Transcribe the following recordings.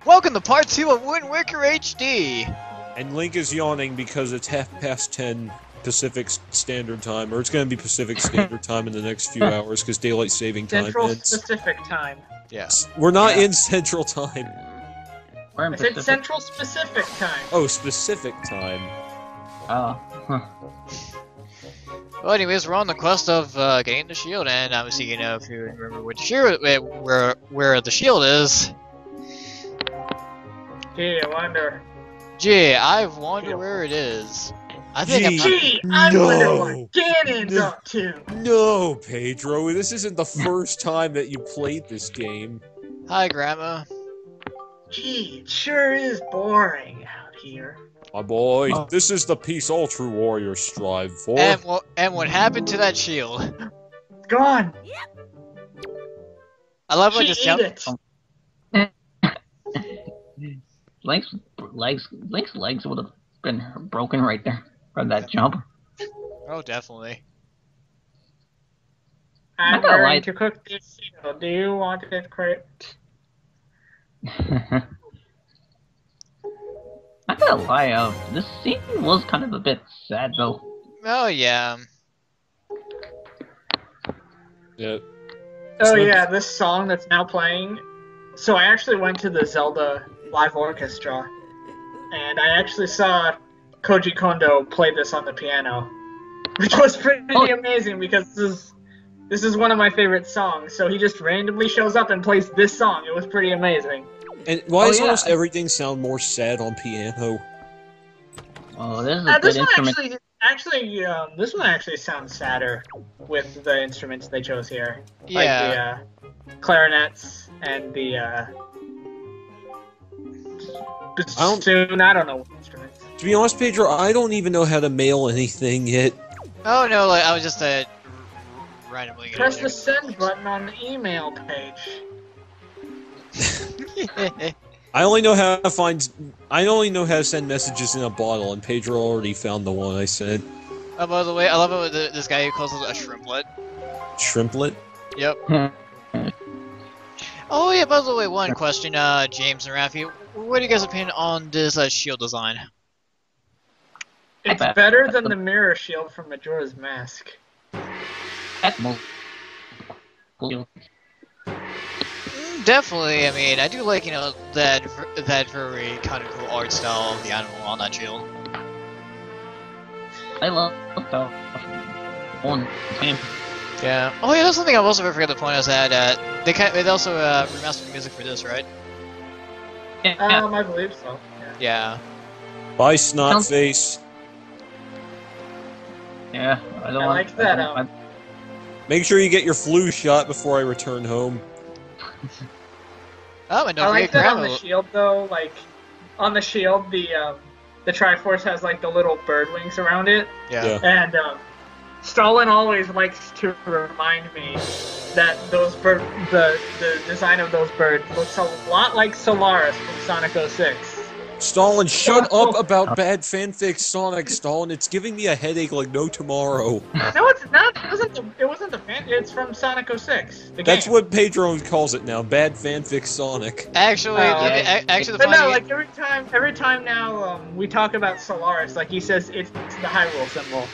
Welcome to part 2 of Wind Waker HD! And Link is yawning because it's 10:30 Pacific Standard Time, or it's going to be Pacific Standard Time in the next few hours because Daylight Saving Time Central ends. Specific Time. Yes. We're not in Central Time. We're in I said Pacific. Central Specific Time. Oh, Specific Time. Well, anyways, we're on the quest of getting the shield, and obviously, you know, if you remember where the shield, where the shield is. Gee, I wonder. Gee, I wonder where it is. I think Gee, I wonder what Ganon's up to. No, Pedro, this isn't the first time that you played this game. Hi, Grandma. Gee, it sure is boring out here. My boy, this is the peace all true warriors strive for. And what happened to that shield? It's gone. I love how She just ate jumped. it. Link's legs would have been broken right there from that jump. Oh, definitely. I'm not gonna lie. going to cook this shield. Do you want it cooked? Not gonna lie, this scene was kind of a bit sad though. Oh, yeah. Yeah. Oh yeah, this song that's now playing. So I actually went to the Zelda live orchestra, and I actually saw Koji Kondo play this on the piano, which was pretty amazing because this is one of my favorite songs. So he just randomly shows up and plays this song. It was pretty amazing. And why does almost everything sound more sad on piano? Oh, this is a good This one instrument. this one actually sounds sadder with the instruments they chose here. Yeah. Like the clarinets and the bassoon. I don't know what instruments. To be honest, Pedro, I don't even know how to mail anything yet. Oh, no, like, I was just, randomly getting Press there. the send button on the email page. I only know how to send messages in a bottle, and Pedro already found the one I sent. Oh, by the way, I love it with this guy who calls it a shrimplet. Shrimplet? Yep. Oh, yeah, by the way, one question, James and Rafi. What do you guys' opinion on this shield design? It's better than the mirror shield from Majora's Mask. Definitely, I mean, I do like, you know, that very kind of cool art style of the animal on that shield. I love that one game. Yeah. Oh, yeah, that's something I also forgot to point out, is that they also remastered the music for this, right? Yeah. I believe so. Yeah. Yeah. Bye, Snotface. Yeah, I don't I want like that. Make sure you get your flu shot before I return home. Oh, and I don't like forget that on Grandma. the shield though. Like on the shield, the Triforce has like the little bird wings around it, Yeah. and Stalin always likes to remind me that the design of those birds looks a lot like Solaris from Sonic 06. Stalin, shut up about bad fanfic Sonic, Stalin. It's giving me a headache like no tomorrow. No, it's not. It wasn't the fan. It's from Sonic 06. The That's game. what Pedro calls it now, bad fanfic Sonic. Actually, Oh, actually, the But no, funny like every time now we talk about Solaris, like he says it's the Hyrule symbol,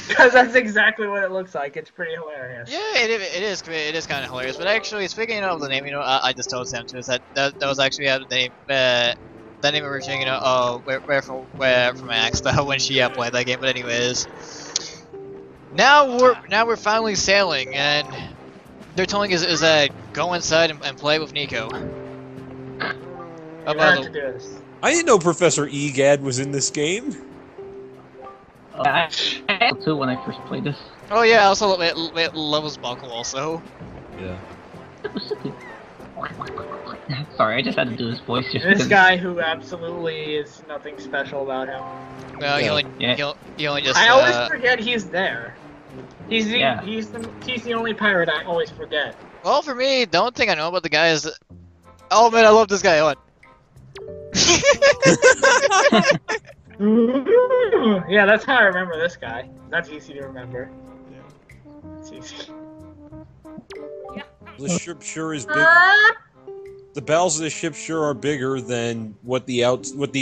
because that's exactly what it looks like. It's pretty hilarious. yeah, it is kind of hilarious. But actually, speaking of the name, you know, I just told Sam too, is that was actually the name. That name originally, you know, where from Max when she played that game. But anyways, now we're finally sailing, and they're telling us is that go inside and play with Nico. You have to do this. I didn't know Professor Egad was in this game. I had too when I first played this. Oh yeah, I also love his buckle also. Yeah. Sorry, I just had to do his voice just This because. guy who absolutely is nothing special about him. No, Yeah. he only just. I always forget he's there. He's the Yeah. he's the only pirate I always forget. Well, for me, the only thing I know about the guy is. Oh man, I love this guy. Hold on. Yeah, that's how I remember this guy. That's easy to remember. It's easy. The ship sure is big. The bows of the ship sure are bigger than what the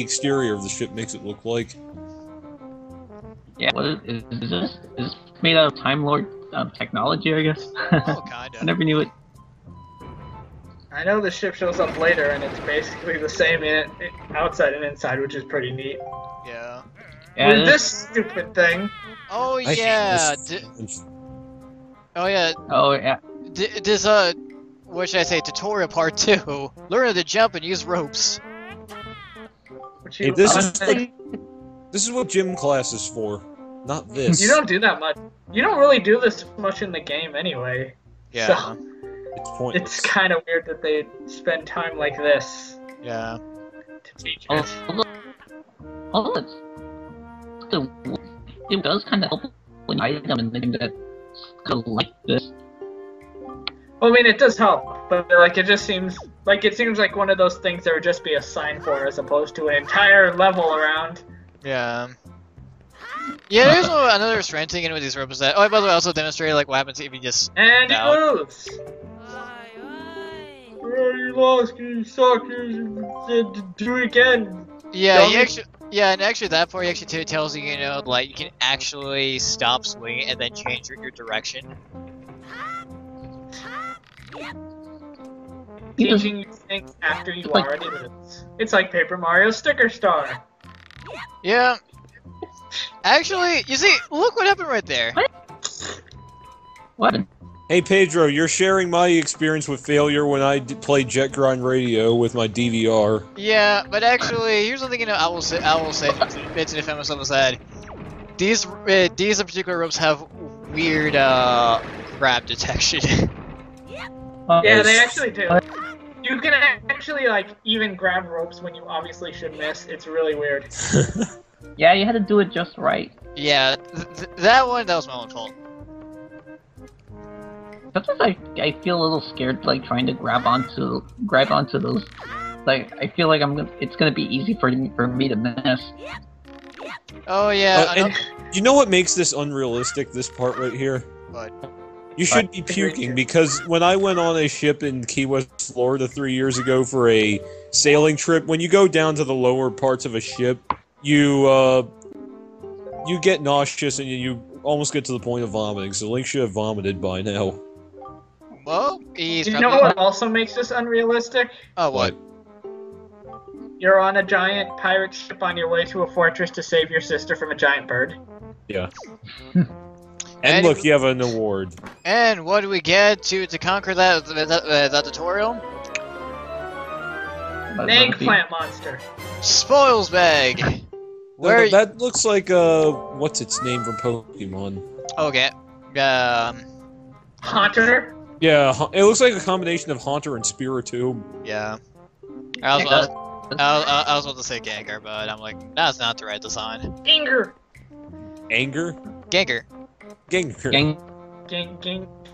exterior of the ship makes it look like. Yeah, is this made out of Time Lord technology, I guess? Oh, kinda. I never knew it. I know the ship shows up later, and it's basically the same outside and inside, which is pretty neat. Yeah. Yeah, With this stupid thing. Oh I hate yeah. this. Oh yeah. Oh, yeah. This what should I say? Tutorial part 2. Learn to jump and use ropes. Which Hey, you, this honestly, is what gym class is for, not this. you don't do that much. You don't really do this much in the game anyway. Yeah. So It's pointless. it's kind of weird that they spend time like this Yeah. to teach Oh, it. although it does kind of help when you item in the game that's kind of like this. Well, I mean, it does help, but like it seems like one of those things that would just be a sign for, as opposed to an entire level around. Yeah. Yeah, there's another strange thing in with these ropes is that. Oh, by the way, I also demonstrated like what happens if you just. And he down. moves. Oh, you lost, you suck, you do it again. Yeah, Dummy. you actually. Yeah, and actually that part actually tells you, like you can actually stop swinging and then change your direction. Teaching you things after you already lose. It's like Paper Mario Sticker Star. Yeah. Actually, you see, look what happened right there. What happened? Hey Pedro, you're sharing my experience with failure when I played Jet Grind Radio with my DVR. Yeah, but actually, here's the thing. I will say to defend myself is that these in particular ropes have weird grab detection. Yeah, they actually do. You can actually like even grab ropes when you obviously should miss. It's really weird. Yeah, you had to do it just right. Yeah, that was my own fault. Sometimes I feel a little scared, like trying to grab onto those. Like I feel like it's gonna be easy for me to miss. Oh yeah. And you know what makes this unrealistic? This part right here. What? You should be puking because when I went on a ship in Key West, Florida 3 years ago for a sailing trip, when you go down to the lower parts of a ship, you get nauseous and you almost get to the point of vomiting. So Link should have vomited by now. Well, he's You probably. know what also makes this unrealistic? Oh, what? You're on a giant pirate ship on your way to a fortress to save your sister from a giant bird. Yeah. And look, you have an award. And what do we get to conquer that tutorial? Eggplant monster. Spoils bag. Where? That looks like what's its name from Pokemon? Okay. Haunter. Yeah, it looks like a combination of Haunter and Spiritomb. Yeah. I was about to say Gengar, but I'm like, that's not the right design. Gengar. Anger? Gengar. Gengar.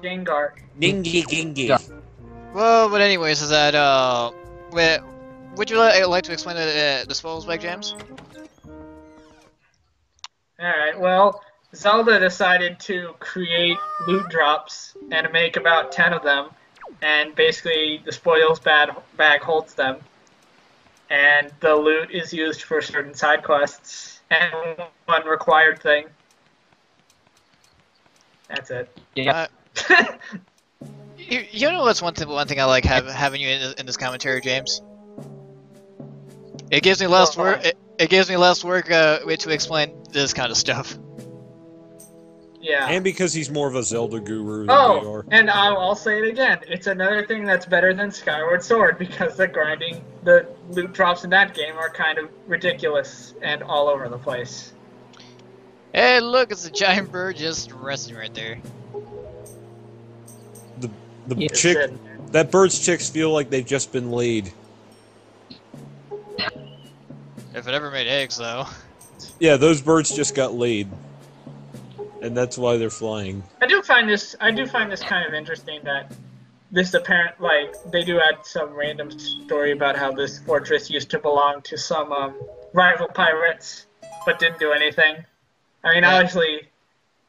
Gengar. Ningy. Well, but anyways, is that would you like to explain the spoils bag, James? Alright, well, Zelda decided to create loot drops and to make about 10 of them, and basically the spoils bag holds them, and the loot is used for certain side quests, and one required thing. That's it. Yeah. You know what's one thing I like having you in this commentary, James? It gives me less work. It gives me less work to explain this kind of stuff. Yeah. And because he's more of a Zelda guru than we are. And I'll say it again. It's another thing that's better than Skyward Sword because the loot drops in that game are kind of ridiculous and all over the place. Hey, look, it's a giant bird just resting right there. The chick, that bird's chicks feel like they've just been laid. If it ever made eggs, though. Yeah, those birds just got laid, and that's why they're flying. I do find this kind of interesting that this they do add some random story about how this fortress used to belong to some rival pirates, but didn't do anything. I mean, obviously,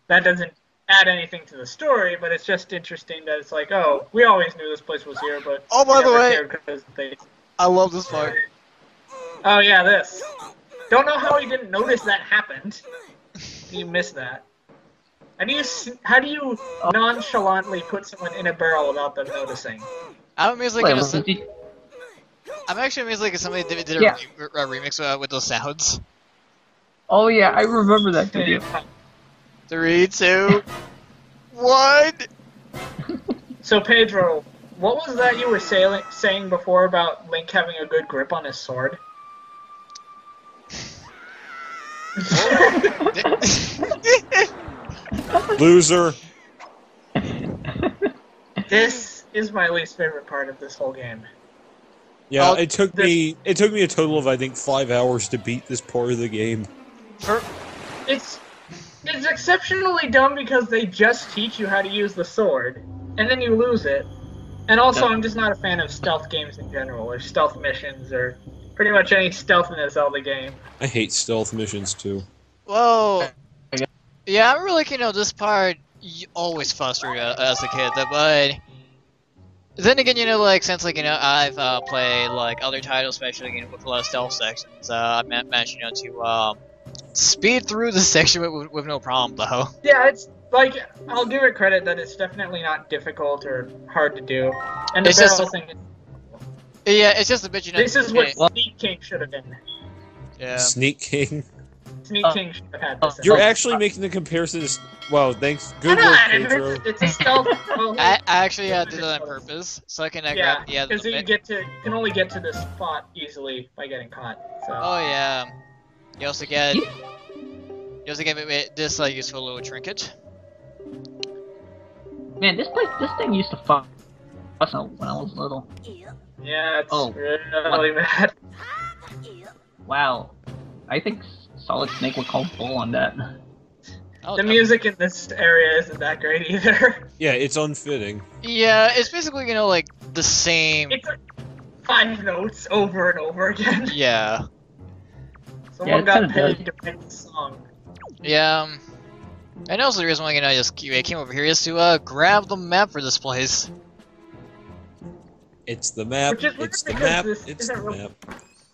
that doesn't add anything to the story, but it's just interesting that it's like, oh, we always knew this place was here, but Oh, by the way, they... I love this part. Oh yeah, this. Don't know how he didn't notice that happened. You missed that. How do you nonchalantly put someone in a barrel without them noticing? I'm amazed, like, I'm actually amazed, like, if somebody did a, Yeah. a remix with those sounds. Oh yeah, I remember that video. 3, 2, 1. So Pedro, what was that you were saying before about Link having a good grip on his sword? Loser. This is my least favorite part of this whole game. Yeah, it took me a total of, I think, 5 hours to beat this part of the game. It's exceptionally dumb because they just teach you how to use the sword, and then you lose it. And also, I'm just not a fan of stealth games in general, or stealth missions, or pretty much any stealth in a Zelda game. I hate stealth missions, too. Well, yeah, I remember, like, this part always frustrated as a kid, but then again, like, since, like, I've played, like, other titles, especially, with a lot of stealth sections, I managed, to, speed through the section with no problem, though. Yeah, it's, like, I'll give it credit that it's definitely not difficult or hard to do. And the barrel thing is... Yeah, it's just a bit, This is what Sneak King should have been. Yeah. Sneak King? Sneak King should have had this. You're actually making the comparison to... Wow, thanks. Good work, Pedro. It's a stealth... I actually did that on purpose, so I can grab the because you can only get to this spot easily by getting caught. So. Oh yeah. You also get this useful little trinket. Man, this thing used to fuck us when I was little. Yeah, it's really bad. Wow, I think Solid Snake would call bull on that. Oh, the music in this area isn't that great either. Yeah, it's unfitting. Yeah, it's basically like the same. It's like 5 notes over and over again. Yeah. Someone got paid to make the song. Yeah. And also the reason why I just came over here is to grab the map for this place. It's the map. It's the map. It's the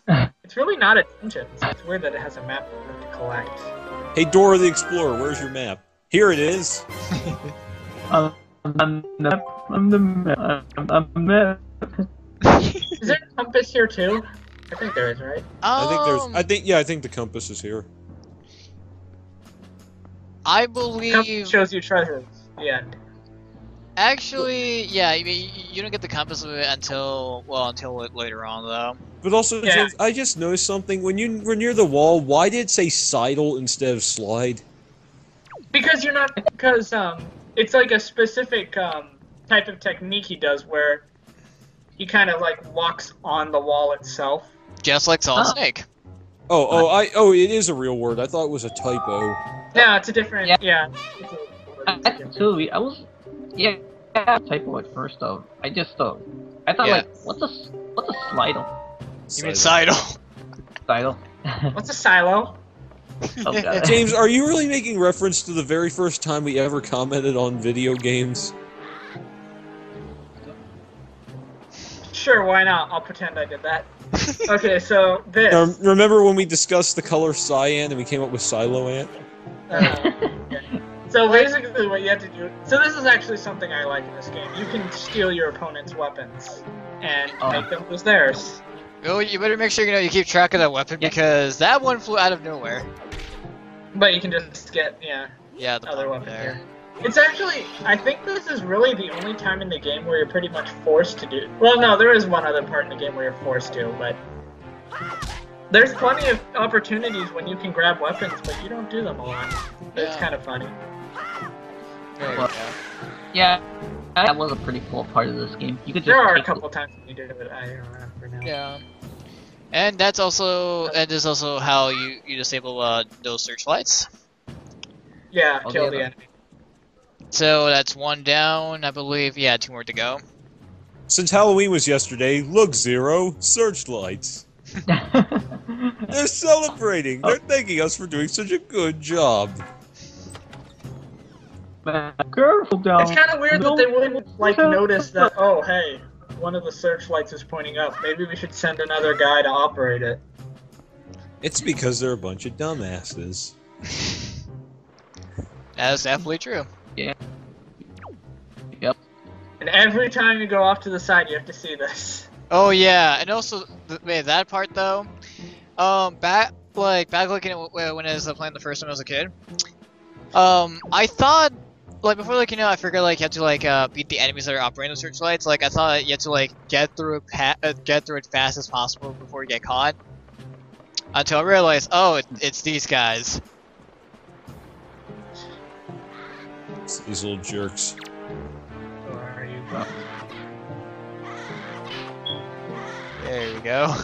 map. It's really not a dungeon, so it's weird that it has a map to collect. Hey, Dora the Explorer, where's your map? Here it is. I'm the map. Is there a compass here too? I think there is, right? I think the compass is here. I believe. Compass shows you treasures. The end. Actually, yeah, you don't get the compass of it until later on, though. But also, James, I just noticed something. When you were near the wall, why did it say sidle instead of slide? Because it's like a specific type of technique he does where he kind of like walks on the wall itself. Just like Solid Snake. It is a real word. I thought it was a typo. Yeah, it's a different. Yeah. Typo at first though. I thought like, what's a slidle? You mean sidle? Sidle. What's a silo? Oh, James, are you really making reference to the very first time we ever commented on video games? Sure, why not? I'll pretend I did that. Okay, so this. Remember when we discussed the color cyan and we came up with Siloant? So basically what you have to do... So this is actually something I like in this game. You can steal your opponent's weapons and make them lose theirs. Oh, you better make sure you keep track of that weapon because that one flew out of nowhere. But you can just get, the other weapon here. It's actually... I think this is really the only time in the game where you're pretty much forced to do... Well, no, there is one other part in the game where you're forced to, but... There's plenty of opportunities when you can grab weapons, but you don't do them a lot. It's kind of funny. Yeah, that was a pretty cool part of this game. You could just there are a couple times when you did it, but I don't remember now. Yeah. And that's also how you disable those searchlights. Yeah, kill the enemy. So that's 1 down, I believe. Yeah, 2 more to go. Since Halloween was yesterday, look, Zero, searchlights. They're celebrating. They're thanking us for doing such a good job. Careful down. It's kind of weird that they wouldn't like notice that. Oh, hey, one of the searchlights is pointing up. Maybe we should send another guy to operate it. It's because they're a bunch of dumbasses. That's definitely true. Yeah. Yep. And every time you go off to the side, you have to see this. Oh yeah, and also wait, that part though. Back looking at when I was playing the first time as a kid. I thought like before I figured like you had to like beat the enemies that are operating the searchlights. Like I thought you had to like get through it fast as possible before you get caught. Until I realized, oh, it's these guys. It's these little jerks. Where are you? There we go.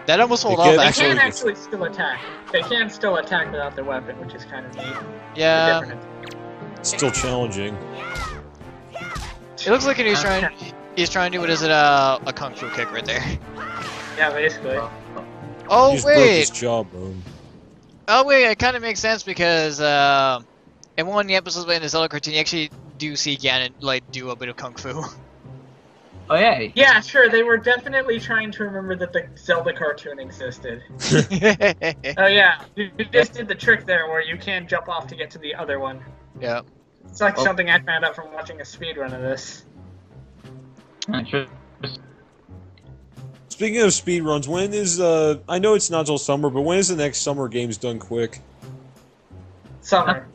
That almost rolled They off They actually. can actually still attack. They can still attack without their weapon, which is kind of neat. Yeah. Still challenging. It looks like he's trying to do, what is it, a kung fu kick right there. Yeah, basically. Oh He just broke wait! his jawbone. Oh wait, it kind of makes sense because in one of the episodes in the Zelda cartoon, you actually do see Ganon like do a bit of kung fu. Oh yeah. Yeah, sure. They were definitely trying to remember that the Zelda cartoon existed. Oh yeah, you just did the trick there where you can jump off to get to the other one. Yeah. It's like something I found out from watching a speedrun of this. Speaking of speedruns, when is I know it's not till summer, but when is the next Summer Games Done Quick? Summer.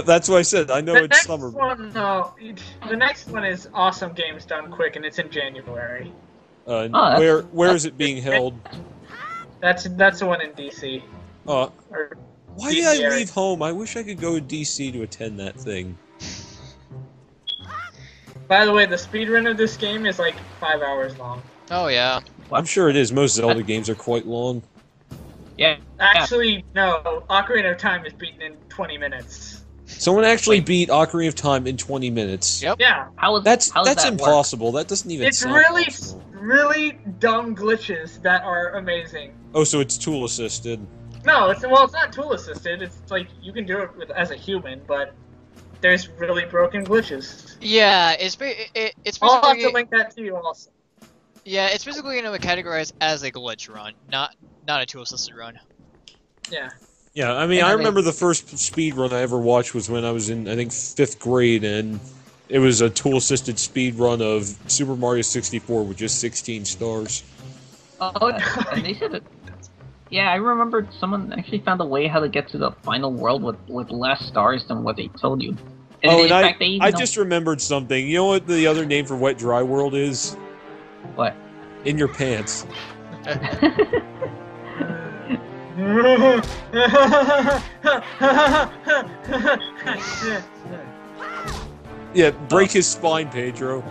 That's what I said. I know The it's next summer. one, no, the next one is Awesome Games Done Quick, and it's in January. Where is it being held? That's the one in DC. Why did I area. leave home? I wish I could go to DC to attend that thing. By the way, the speedrun of this game is like 5 hours long. Oh yeah. I'm sure it is. Most Zelda games are quite long. Yeah. Actually, no. Ocarina of Time is beaten in 20 minutes. Someone actually beat Ocarina of Time in 20 minutes. Yep. Yeah. How That's that impossible. That doesn't even It's sound really, possible. really dumb glitches that are amazing. Oh, so it's tool assisted. No, it's not tool assisted. It's like you can do it as a human, but there's really broken glitches. Yeah, it's I'll have to basically link that to you also. it's basically categorized as a glitch run, not a tool assisted run. Yeah. Yeah, I mean, I remember the first speed run I ever watched was when I was in, I think, 5th grade, and it was a tool assisted speed run of Super Mario 64 with just 16 stars. Oh, and they said it. Yeah, I remember someone actually found a way how to get to the final world with less stars than what they told you. And Oh, in and fact, I just remembered something. You know what the other name for Wet Dry World is? What? In your pants. Yeah, break his spine, Pedro.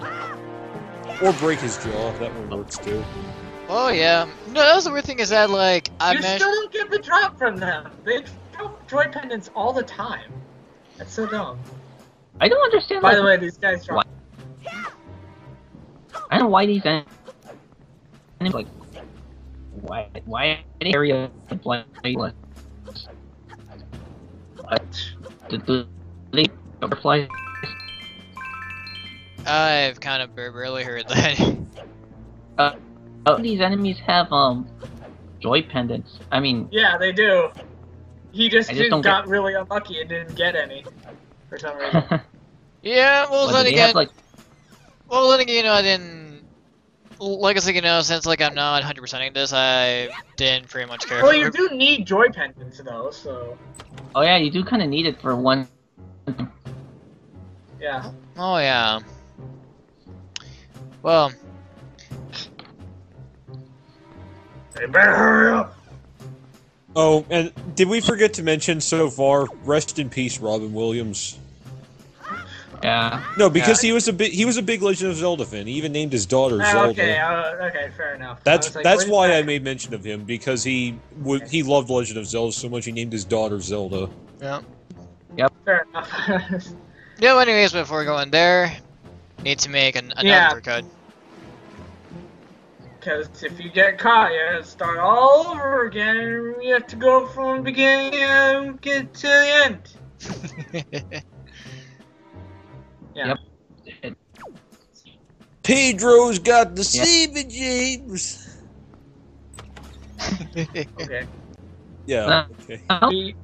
Or break his jaw, that one works too. Oh yeah. No, that was the weird thing is that like You still don't get the drop from them. They drop joy pendants all the time. That's so dumb. I don't understand. By the way, these guys drop. I don't know why these enemies like why area like do they butterfly? I've kind of barely heard that. These enemies have joy pendants. I mean, Yeah, they do. He just, don't got really unlucky and didn't get any for some reason. Yeah, well but then do they again, have, like, I didn't. Like I said, since like I'm not 100%ing this, I didn't pretty much care. Well, you do need joy pendants though, so oh yeah, you do kind of need it for one. yeah. Oh yeah. Well, They better hurry up. Oh, and did we forget to mention so far, rest in peace, Robin Williams. Yeah. No, because he was a big Legend of Zelda fan. He even named his daughter Zelda. Okay, fair enough. That's I was like, that's what is why that? I made mention of him, because he loved Legend of Zelda so much he named his daughter Zelda. yeah. Fair enough. Yeah. Well, anyways, before going there, need to make another cut. Because if you get caught, you have to start all over again. You have to go from the beginning and get to the end. Yeah. Yep. Pedro's got the saving James. Okay. Yeah. Okay.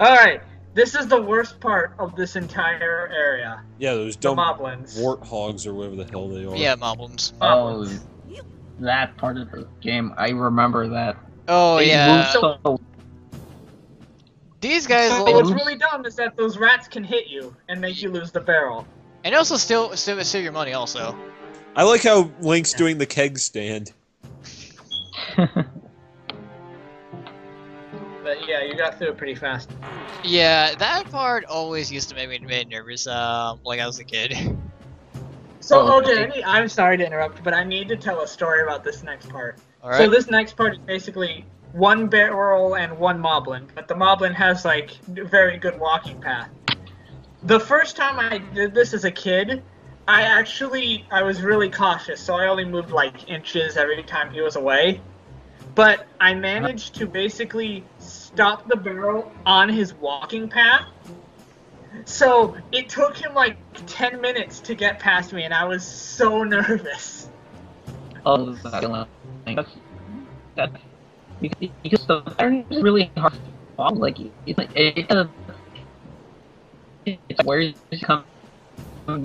Alright, this is the worst part of this entire area. Yeah, those The dumb moblins. warthogs or whatever the hell they are. Yeah, moblins. Oh, that part of the game, I remember that. Oh They yeah. move so These guys, So like, what's really dumb is that those rats can hit you and make you lose the barrel. and also steal your money also. I like how Link's doing the keg stand. But yeah, you got through it pretty fast. Yeah, that part always used to make me nervous. Like I was a kid. So Oh, okay, I'm sorry to interrupt, but I need to tell a story about this next part. All right. So this next part is basically one barrel and one moblin, but the moblin has like a very good walking path. The first time I did this as a kid, I was really cautious, so I only moved like inches every time he was away. But I managed to basically stop the barrel on his walking path. So it took him like 10 minutes to get past me, and I was so nervous. Oh, that's because the pattern is really hard to follow. Like it's where you come. You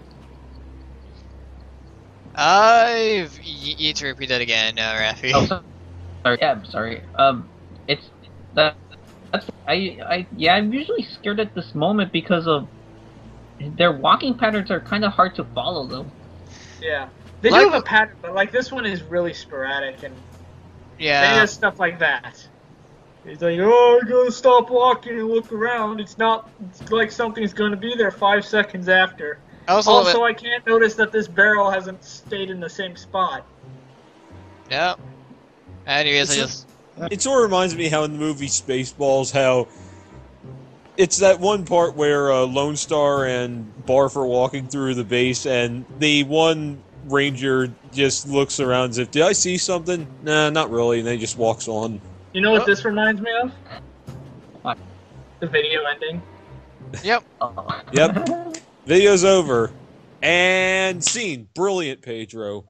need to repeat that again, Rafi. Oh, sorry. Yeah, I'm sorry. It's that. That's I'm usually scared at this moment because of their walking patterns are kind of hard to follow, though. Yeah. They do Like- have a pattern, but like this one is really sporadic, and they Yeah. does stuff like that. He's like, oh, you gotta stop walking and look around. It's like something's gonna be there 5 seconds after. Also, I can't notice that this barrel hasn't stayed in the same spot. Yeah. Anyways, I just. It sort of reminds me how in the movie Spaceballs, how it's that one part where Lone Star and Barf are walking through the base, and the one ranger just looks around as if, did I see something? Nah, not really, and then he just walks on. You know what this reminds me of? What? The video ending. Yep. Oh. Yep. Video's over. And scene. Brilliant, Pedro.